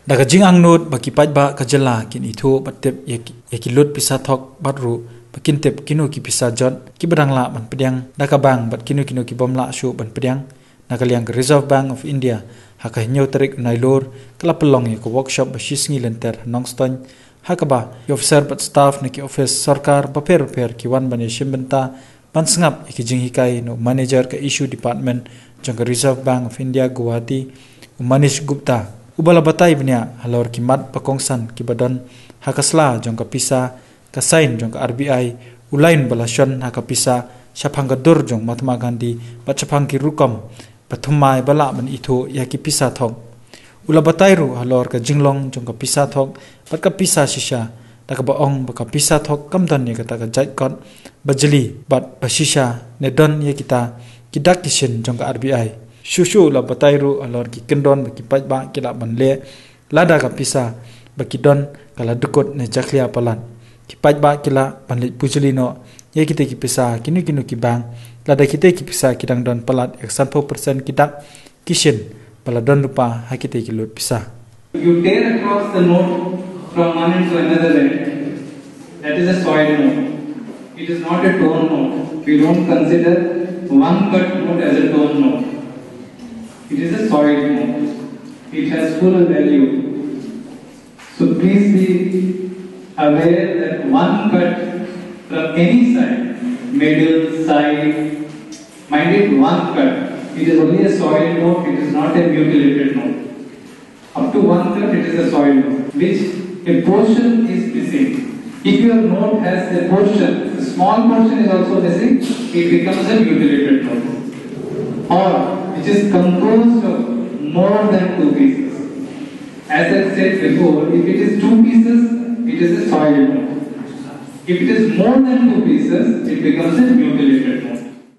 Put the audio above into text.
daga jing angnut baki pajba kajala kin ithu batep yakilut pisa thok batru bakin tep kinu ki pisa jot ki badangla ban pediang daga bang bat kinu ki bomla shu ban pediang nakaliang Reserve Bank of India haka hinyo tarik nailor kala pelong ko workshop basisngi lenter nongston hakaba officer bat staff neki office sarkar baper ki wan bane shimbenta ban sngap ki jing hikai no manager ka issue department jang Reserve Bank of India Guwahati Manish Gupta ubala batai bnya halor kimat pakongsan kibadon hakasla jong kapisa kasain jong RBI ulain balashon hakapisa shaphangadur jong Mahatma Gandhi bachapang ki rukam pathumai bala man itho yaki pisa thok ula batai ru halor ka jinglong jong kapisa thok pat kapisa shisha takabong bakapisa thok kamdan ne kata ka jait kon bajali bat bashisha ne don ye kita kidak kishin jong RBI Shushu la batairu alor ki kendon baki pajba kila banle lada ka pisa baki don kala dukot ne jaklia palan ki pajba kila banle pujulino ye kite ki pisa kinu ki bang lada kite ki pisa kidang don palat 100% kidak kishin pala don lupa hakite ki lut pisa. You tear across the note from one end to another end. That is a soil note. It is not a tone note. We don't consider one cut note as a tone note. It is a soil note. It has full value. So please be aware that one cut from any side, middle, side, mind it, one cut. It is only a soil note. It is not a mutilated note. Up to one cut, it is a soil note, which a portion is missing. If your note has a portion, a small portion is also missing, it becomes a mutilated note. Or which is composed of more than two pieces. As I said before, if it is two pieces, it is a soil note. If it is more than two pieces, it becomes a mutilated note.